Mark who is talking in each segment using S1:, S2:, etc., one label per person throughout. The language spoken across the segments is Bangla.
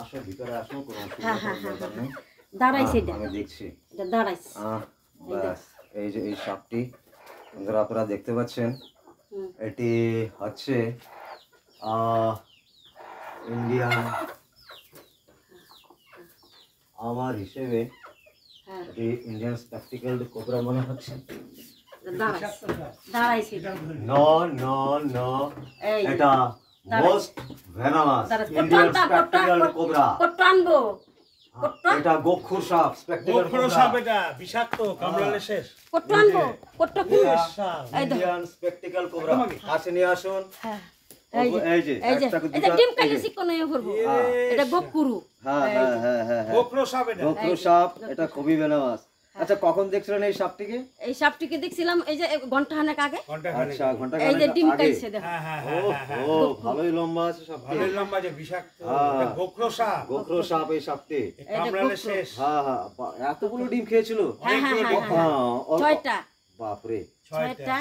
S1: আসো ভিতরে আসো, কোনো
S2: হ্যাঁ হ্যাঁ
S1: অসুবিধা
S2: হ্যাঁ
S1: নেই।
S2: দাঁড়াইছে এটা,
S1: আমি দেখছি।
S2: এটা দাঁড়াইছে।
S1: ব্যাস, এই যে এই সাপটি বন্ধুরা আপনারা দেখতে পাচ্ছেন, এটি হচ্ছে ইন্ডিয়ান, আমার হিসেবে এটি ইন্ডিয়ান স্পেকটিক্যালড কোবরা মনে হচ্ছে।
S2: দাঁড়াইছে
S1: নো নো নো, এটা মোস্ট ভেনামাস ইন্ডিয়ান স্পেকটিক্যালড কোবরা।
S2: কত আনবো?
S1: এটা গোখুর সাপ, স্পেকটিক্যালড
S3: গোখুর সাপ, এটা বিষাক্ত, কামড়ালে শেষ।
S2: কত আনবো? কত
S1: ইন্ডিয়ান স্পেকটিক্যালড কোবরা, কাছে নিয়ে আসুন।
S2: হ্যাঁ
S1: এই যে একটা
S2: এটা ডিম কাইলে সিকোনে করব, এটা গোকুরু।
S1: হ্যাঁ হ্যাঁ হ্যাঁ হ্যাঁ,
S3: গোখুর সাপ, এটা
S1: গোখুর সাপ, এটা খুবই ভেনামাস। আচ্ছা, কখন দেখছিলেন এই সাপটিকে?
S2: এই সাপটিকে দেখছিলাম এই যে ঘন্টাখানেক আগে।
S1: আচ্ছা, ঘন্টা
S2: এই যে ডিম
S1: আগে।
S2: কাইছে দেখো।
S3: হ্যাঁ হ্যাঁ হ্যাঁ,
S1: ও ভালোই লম্বা আছে সাপটি,
S3: ভালোই লম্বা, যে বিষাক্ত, এটা গোখুর সাপ।
S1: গোখুর সাপ এই সাপটি।
S3: কামড়ালে শেষ।
S1: হ্যাঁ হ্যাঁ, এতগুলো ডিম খেয়েছিল?
S2: হ্যাঁ হ্যাঁ হ্যাঁ,
S1: হ্যাঁ,
S2: 6টা।
S1: বাপরে,
S2: 6টা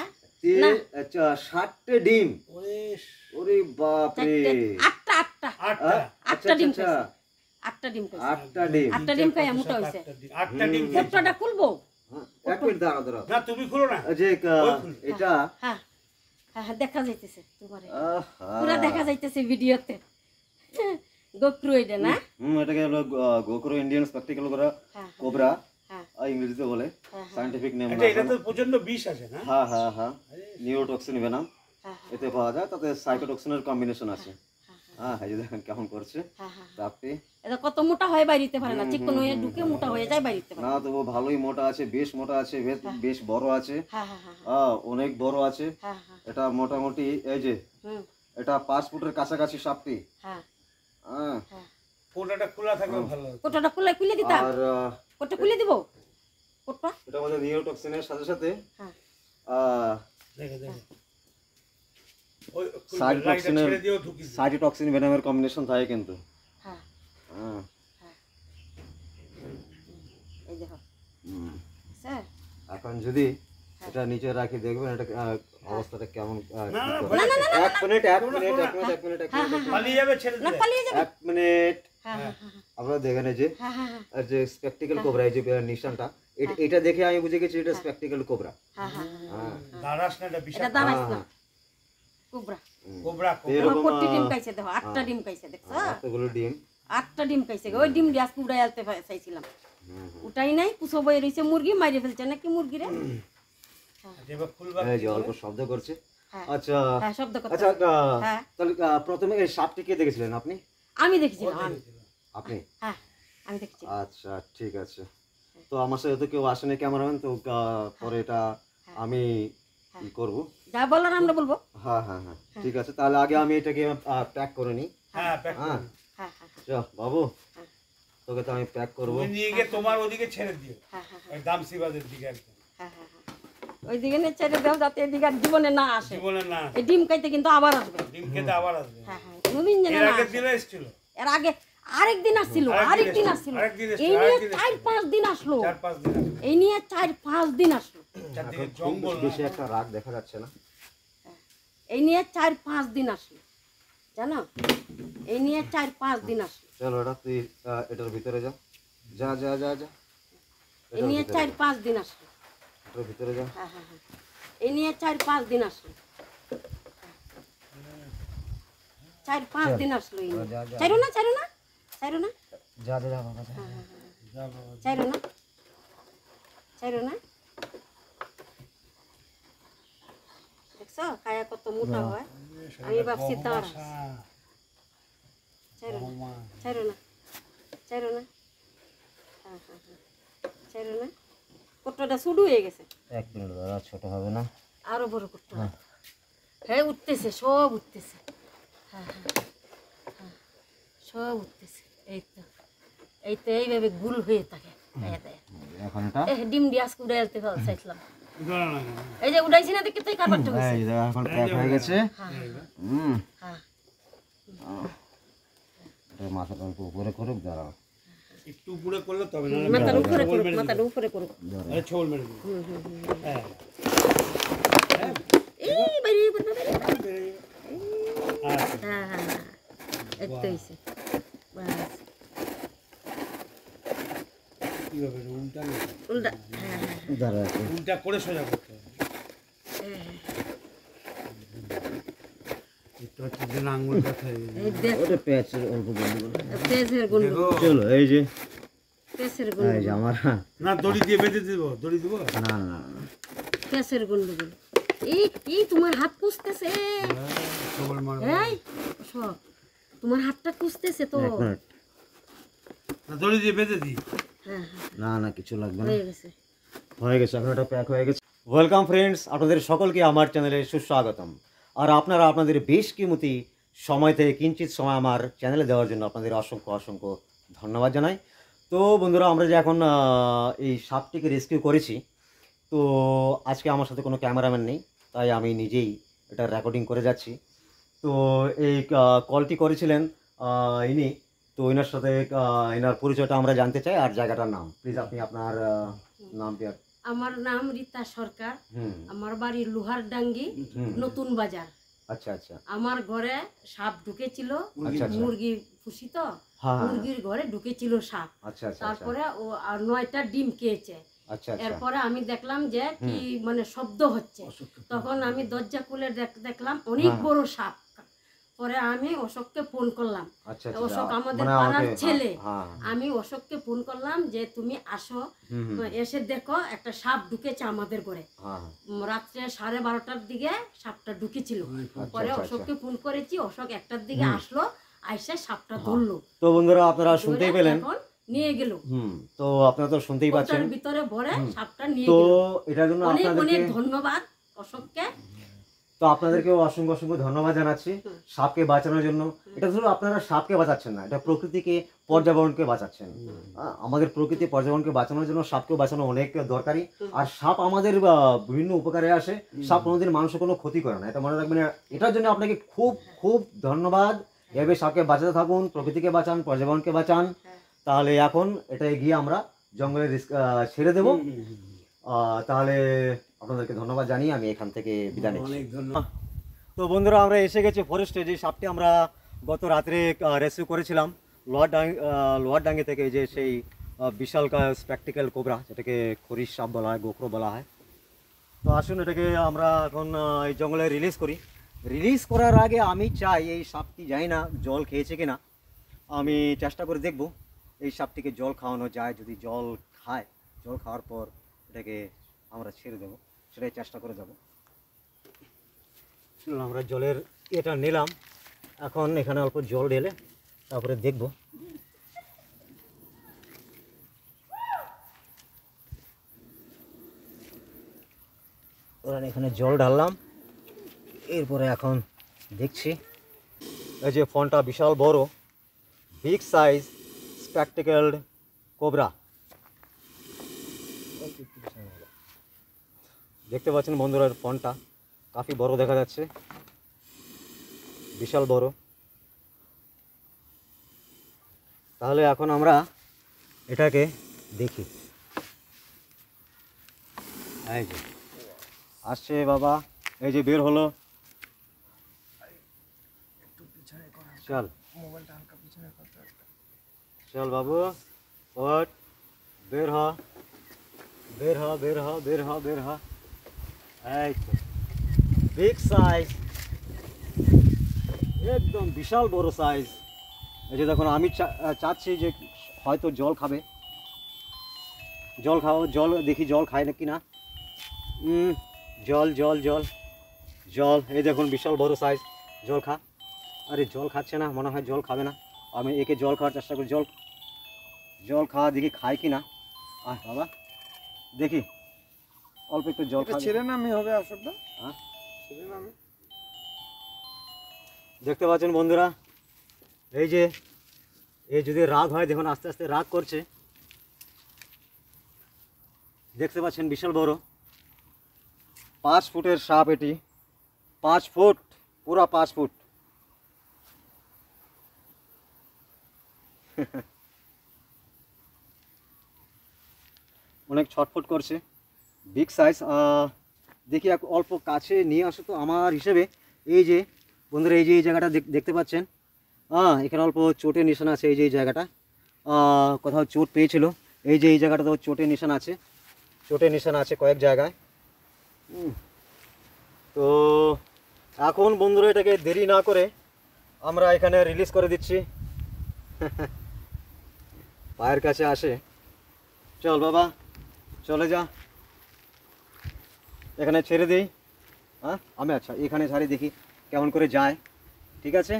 S1: 60টে ডিম। ওরে বাপরে,
S2: 8টা ডিম খাইছে। 8টা ডিম খাইছে।
S1: 8টা ডিম,
S2: 8টা ডিম খাইয়া মোটা হইছে।
S3: 8টা ডিম।
S2: কতটা খুলবো?
S1: এক মিনিট দাঁড়াও দাঁড়াও,
S3: না তুমি খুলো না।
S1: যে এটা
S2: হ্যাঁ হ্যাঁ দেখা যাইতেছে তোমারে,
S1: আহা,
S2: পুরো দেখা যাইতেছে ভিডিওতে। গোকরু এটা না?
S1: এটাকে হলো গোখুর ইন্ডিয়ান স্পেকটিক্যাল কোবরা,
S2: হ্যাঁ
S1: ইংরেজিতে বলে, সায়েন্টিফিক নেম।
S3: এটা তো প্রচন্ড বিষ আছে না?
S1: হ্যাঁ হ্যাঁ হ্যাঁ, নিউরোটক্সিন ভেনাম এতে পাওয়া যায়, তাতে সাইটোটক্সিনের কম্বিনেশন আছে। হ্যাঁ, এই যে দেখেন কেমন করছে সাপটি।
S2: এটা কত মোটা হয় বাইরিতে পারে না, চিকন হয়ে ঢুকে মোটা হয়ে যায় বাইরিতে পারে
S1: না, তো ভালোই মোটা আছে, বেশ মোটা আছে, বেশ বড় আছে।
S2: হ্যাঁ হ্যাঁ হ্যাঁ
S1: অনেক বড় আছে।
S2: হ্যাঁ হ্যাঁ
S1: এটা মোটামুটি এই যে এটা 5 ফুটের কাছাকাছি সাপটি।
S2: হ্যাঁ
S1: হ্যাঁ,
S3: কোটাটা খোলা থাকলে ভালো।
S2: কোটাটা খুলে দিতাম।
S1: আর
S2: কোটা খুলে দিব কোটটা।
S1: এটা মধ্যে নিউরোটক্সিনের সাথে সাথে
S2: হ্যাঁ
S3: দেখে দেখে
S1: সাইটোটক্সিন ভেনামের কম্বিনেশন থাকে কিন্তু।
S2: হ্যাঁ
S1: হ্যাঁ,
S2: এই দেখো স্যার,
S1: এখন যদি এটা নিচে রাখি দেখবেন এটা অবস্থাটা কেমন। এক মিনিট
S3: পালিয়ে যাবে, ছেড়ে
S2: না
S3: দিলে।
S2: পালিয়ে যাবে।
S1: 1 মিনিট,
S2: হ্যাঁ হ্যাঁ
S1: আপনারা দেখেন এই যে
S2: হ্যাঁ হ্যাঁ
S1: আর যে স্পেকটিক্যাল কোবরা, এই যে নিশানটা, এটা দেখে আমি বুঝে গেছি এটা স্পেকটিক্যাল কোবরা।
S2: হ্যাঁ হ্যাঁ
S1: হ্যাঁ,
S3: দাঁড়াস না, এটা
S2: এটা
S3: বিষাক্ত।
S2: দাঁড়াইছ না কুবরা।
S3: কোবরা,
S1: এরকম
S2: কত ডিম খাইছে দেখো, 8টা ডিম খাইছে দেখছো?
S1: এতগুলো ডিম।
S2: 8টা ডিম খাইছে। ওই ডিম দিয়ে আজকে উড়াই আনতে চাইছিলাম, উঠাই নাই, কুসো বয়ে রয়েছে। মুরগি মাইরে ফেলছে নাকি মুরগি রে?
S3: এবার খুলবা।
S1: এই যে অল্প শব্দ করছে।
S2: হ্যাঁ
S1: আচ্ছা
S2: হ্যাঁ শব্দ করতে।
S1: আচ্ছা,
S2: হ্যাঁ
S1: তাহলে প্রথমে এই সাপটি কে দেখেছিলেন আপনি?
S2: আমি দেখেছিলাম, আমি।
S1: আপনি?
S2: হ্যাঁ আমি দেখেছি।
S1: আচ্ছা ঠিক আছে, তো আমার সাথে তো কেউ আসেনি ক্যামেরাম্যান, তো পরে এটা আমি কি করব?
S2: যা বলার আমরা বলবো।
S1: হ্যাঁ হ্যাঁ হ্যাঁ, ঠিক আছে, তাহলে আগে আমি এটাকে প্যাক করে নিই।
S3: হ্যাঁ, প্যাক
S1: হ্যাঁ,
S3: করুন।
S2: হ্যাঁ হ্যাঁ
S1: চল বাবু, তোকে তো আমি প্যাক করব।
S3: তুমি নিয়ে গিয়ে তোমার ওদিকে ছেড়ে দিও,
S2: হ্যাঁ হ্যাঁ
S3: ওই দামসিবাদের দিকে একদম।
S2: হ্যাঁ হ্যাঁ ওই দিকে নিয়ে ছেড়ে দাও, যাতে এদিকে আর জীবনে না আসে।
S3: জীবনে না,
S2: এই ডিম খাইতে কিন্তু আবার আসবে।
S3: ডিম খেতে আবার আসবে।
S2: হ্যাঁ হ্যাঁ কোনোদিন যেন
S3: এর
S2: না
S3: আগের
S2: আসে।
S3: দিনে এসেছিল,
S2: এর আগে আরেকদিন আসছিল, আরেকদিন আসছিল।
S3: আরেকদিন এসেছিল,
S2: এই নিয়ে
S3: আরেকদিন
S2: 4-5 দিন আসলো।
S3: 4-5 দিন আসবে।
S2: এই নিয়ে 4-5 দিন আসলো।
S3: চারদিকে জঙ্গল,
S1: বেশি একটা রাগ দেখা যাচ্ছে না।
S2: এই নিয়ে 4-5 দিন আসলো, জানো? এই নিয়ে 4-5 দিন আসলো।
S1: চলো এটা তুই এটার ভিতরে যা, যা যা যা যা,
S2: এই নিয়ে 4-5 দিন আসলো।
S1: এটার ভিতরে যা।
S2: হ্যাঁ হ্যাঁ হ্যাঁ এই নিয়ে 4-5 দিন আসলো। 4-5 দিন আসলো এই নিয়ে। চাইরো না
S1: যা যা যা বাবা যা।
S2: চাইরো না দেখছো খায়া কত মোটা হয়। আমি ভাবছি তার চাইরো না হ্যাঁ হ্যাঁ হ্যাঁ চাইরো না। কতটা শুরু হয়ে গেছে।
S1: 1 মিনিট দাঁড়া, ছোট হবে না।
S2: আরো বড় করতে হবে। হ্যাঁ উঠতেছে, সব উঠতেছে। হ্যাঁ হ্যাঁ হ্যাঁ সব উঠতেছে। এই তো এইভাবে গুল হয়ে থাকে।
S1: এখন এটা
S2: ডিম দিয়ে আজকে উড়াই আনতে চাইছিলাম। এই যে উড়াইছি না দেখে তুই কারবার ঢুকেছে।
S1: এই যে এখন প্যাক হয়ে গেছে।
S2: হ্যাঁ হ্যাঁ
S1: এটা মাথাটা অল্প উপরে করুক, দাঁড়াও।
S3: একটু উপরে করলে তবে না,
S2: মাথার উপরে করুক, মাথার উপরে করুক।
S3: আরে ছোল মেরে দিও। হ্যাঁ,
S2: এই বাইরে
S3: আচ্ছা,
S2: হ্যাঁ হ্যাঁ হ্যাঁ এই তো হইছে। বাস
S3: কিভাবে উল্টা না
S2: উল্টা হ্যাঁ হ্যাঁ
S1: দাঁড়া আছে।
S3: উল্টা করে সোজা করতে হবে
S2: হ্যাঁ, হ্যাঁ।
S3: একটু হচ্ছে যে না আঙুল ব্যথা হয়ে গেছে।
S2: এই দেখ
S1: ওটা পেঁয়াজের অল্প গন্ডগোল।
S2: পেঁচের গন্ডগোল
S3: দেখো
S1: চলো এই যে
S2: পেঁচের
S1: এই যে
S2: গন্ডগোল
S1: আমার
S3: না দড়ি দিয়ে বেঁধে দেবো দড়ি দেবো
S1: না না না, না।
S2: পেঁচের গন্ডগোল এই এই তোমার হাত কুচতেছে
S3: সবল মারবো
S2: এই সব তোমার হাতটা কুচতেছে তো
S1: এক মিনিট।
S3: না দড়ি দিয়ে বেঁধে দিই
S2: হ্যাঁ হ্যাঁ
S1: না না কিছু লাগবে না,
S2: হয়ে গেছে
S1: হয়ে গেছে, এখন এটা প্যাক হয়ে গেছে। ওয়েলকাম ফ্রেন্ডস, আপনাদের সকলকে আমার চ্যানেলে সুস্বাগতম। আর আপনারা আপনাদের বেশ কিমতি সময় থেকে কিঞ্চিত সময় আমার চ্যানেলে দেওয়ার জন্য আপনাদের অসংখ্য অসংখ্য ধন্যবাদ জানাই। তো বন্ধুরা, আমরা যে এখন এই সাপটিকে রেস্কিউ করেছি, তো আজকে আমার সাথে কোনো ক্যামেরাম্যান নেই, তাই আমি নিজেই এটা রেকর্ডিং করে যাচ্ছি। তো এই কলটি করেছিলেন ইনি, তো এনার সাথে এনার পরিচয়টা আমরা জানতে চাই আর জায়গাটার নাম। প্লিজ আপনি আপনার নামটি আর
S2: আমার নাম রীতা সরকার,
S1: হুম
S2: আমার বাড়ি লোহারডাঙ্গি
S1: হুম
S2: নতুন বাজার।
S1: আচ্ছা আচ্ছা
S2: আমার ঘরে সাপ ঢুকেছিল,
S1: আচ্ছা আচ্ছা
S2: মুরগি পুষি তো,
S1: হ্যাঁ
S2: মুরগির ঘরে ঢুকেছিল সাপ।
S1: আচ্ছা আচ্ছা আচ্ছা
S2: তারপরে ও আর 9টা ডিম খেয়েছে।
S1: আচ্ছা আচ্ছা
S2: এরপরে আমি দেখলাম যে কি মানে শব্দ হচ্ছে, তখন আমি দরজা খুলে দেখলাম অনেক
S1: হ্যাঁ।
S2: বড় সাপ। পরে আমি অশোককে ফোন করলাম,
S1: আচ্ছা আচ্ছা
S2: অশোক আমাদের
S1: মানে
S2: পাড়ার
S1: আমাকে
S2: ছেলে।
S1: হ্যাঁ
S2: আমি অশোককে ফোন করলাম যে তুমি আসো,
S1: হুম হুম
S2: এসে দেখো একটা সাপ ঢুকেছে আমাদের ঘরে।
S1: হ্যাঁ
S2: রাত্রে 12:30টার দিকে সাপটা ঢুকেছিল। পরে
S1: আচ্ছা,
S2: অশোককে ফোন করেছি, অশোক 1টার দিকে আসলো, আইসে সাপটা ধরলো,
S1: তো বন্ধুরা আপনারা শুনতেই
S2: ধরে
S1: পেলেন।
S2: এখন নিয়ে গেল,
S1: তো আপনারা তো শুনতেই পাচ্ছেন।
S2: ওটার ভিতরে ভরে সাপটা নিয়ে
S1: তো
S2: গেল।
S1: এটার জন্য
S2: অনেক
S1: আপনাদেরকে
S2: অনেক ধন্যবাদ অশোককে।
S1: তো আপনাদেরকেও অসংখ্য অসংখ্য ধন্যবাদ জানাচ্ছি সাপকে বাঁচানোর জন্য। এটা শুধু আপনারা সাপকে বাঁচাচ্ছেন না, এটা প্রকৃতিকে পর্যাবরণকে বাঁচাচ্ছেন। আমাদের প্রকৃতি পর্যাবরণকে বাঁচানোর জন্য সাপকেও বাঁচানো অনেক দরকারি। আর সাপ আমাদের বিভিন্ন উপকারে আসে। সাপ কোনোদিন মানুষের কোনো ক্ষতি করে না, এটা মনে রাখবেন। এটার জন্য আপনাকে খুব খুব ধন্যবাদ। এভাবে সাপকে বাঁচাতে থাকুন, প্রকৃতিকে বাঁচান, পর্যাবরণকে বাঁচান। তাহলে এখন এটা গিয়ে আমরা জঙ্গলে ছেড়ে দেবো। তাহলে আপনাদেরকে ধন্যবাদ জানিয়ে আমি এখান থেকে বিদায় নিচ্ছি।
S3: অনেক ধন্যবাদ।
S1: তো বন্ধুরা, আমরা এসে গেছি ফরেস্টে। যে সাপটি আমরা গত রাত্রে রেস্কিউ করেছিলাম লোহারডাঙ্গি থেকে, যে সেই বিশাল স্প্যাকটিক্যাল কোবরা, যেটাকে খরিশ সাপ বলা হয়, গোখরো বলা হয়। তো আসুন এটাকে আমরা এখন এই জঙ্গলে রিলিজ করি। রিলিজ করার আগে আমি চাই, এই সাপটি জানি না জল খেয়েছে কিনা, আমি চেষ্টা করে দেখব এই সাপটিকে জল খাওয়ানো যায়। যদি জল খায়, জল খাওয়ার পর এটাকে আমরা ছেড়ে দেবো, সেটাই চেষ্টা করে যাব। আমরা জলের এটা নিলাম, এখন এখানে অল্প জল ঢেলে তারপরে দেখব। এখানে জল ঢাললাম, এরপরে এখন দেখছি। এই যে ফোনটা বিশাল বড়, বিগ সাইজ স্প্যাকটিক্যালড কোবরা, দেখতে পাচ্ছেন বন্ধুরা। ফোনটা কাফি বড় দেখা যাচ্ছে, বিশাল বড়। তাহলে এখন আমরা এটাকে দেখি। এই যে আসছে বাবা, এই যে বের হলো। চল চল বাবু, ওঠ, বের হ, বের হ, বের হ, বের হ, বের হ। এই তো বিগ সাইজ, একদম বিশাল বড় সাইজ। এই যে দেখুন, আমি চাচ্ছি যে হয়তো জল খাবে। জল খাও, জল দেখি জল খায় নাকি না। জল জল জল জল, এই দেখুন বিশাল বড় সাইজ। জল খা। আরে জল খাচ্ছে না, মনে হয় জল খাবে না। আমি একে জল খাওয়ার চেষ্টা করি। জল জল খাওয়া দেখি খায় কি না। আহ বাবা, দেখি অল্প একটু জল খাবে।
S3: ছেলে নামে হবে আসলে।
S1: হ্যাঁ,
S3: ছেলে নামে
S1: দেখতে পাচ্ছেন বন্ধুরা, এই যে এই যদি রাগ হয়, দেখুন আস্তে আস্তে রাগ করছে। দেখতে পাচ্ছেন বিশাল বড় 5 ফুটের সাপ এটি। 5 ফুট, পুরা 5 ফুট। অনেক ছটফট করছে, বিগ সাইজ। দেখি অল্প কাছে নিয়ে আসো তো আমার হিসেবে। এই যে বন্ধুরা, এই যে এই জায়গাটা দেখতে পাচ্ছেন, এখানে অল্প চোটের নিশানা আছে। এই যে এই জায়গাটা কোথাও চোট পেয়েছিল, এই যে এই জায়গাটাতেও চোটের নিশান আছে, চোটের নিশান আছে কয়েক জায়গায়। তো এখন বন্ধুরা এটাকে দেরি না করে আমরা এখানে রিলিজ করে দিচ্ছি। পায়ের কাছে আসে, চল বাবা চলে যা, এখানে ছেড়ে দিই। হ্যাঁ আমি আচ্ছা এখানে ছাড়ি, দেখি কেমন করে যায়। ঠিক আছে,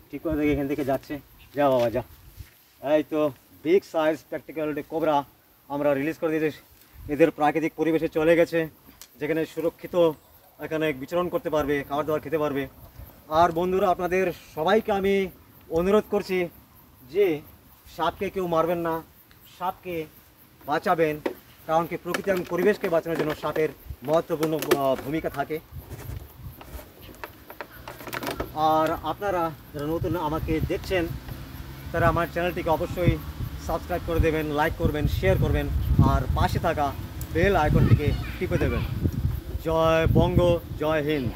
S1: ঠিক করে দেখি এখান থেকে যাচ্ছে। যা বাবা যা। এই তো বিগ সাইজ প্র্যাকটিক্যাল কোবরা আমরা রিলিজ করে দিয়েছি। এদের প্রাকৃতিক পরিবেশে চলে গেছে, যেখানে সুরক্ষিত এখানে বিচরণ করতে পারবে, খাবার দাবার খেতে পারবে। আর বন্ধুরা আপনাদের সবাইকে আমি অনুরোধ করছি যে সাপকে কেউ মারবেন না, সাপকে বাঁচাবেন, কারণ কি প্রকৃতি এবং পরিবেশকে বাঁচানোর জন্য সাপের মহত্বপূর্ণ ভূমিকা থাকে। আর আপনারা যারা নতুন আমাকে দেখছেন তারা আমার চ্যানেলটিকে অবশ্যই সাবস্ক্রাইব করে দেবেন, লাইক করবেন, শেয়ার করবেন, আর পাশে থাকা বেল আইকনটিকে টিপে দেবেন। জয় বঙ্গ, জয় হিন্দ।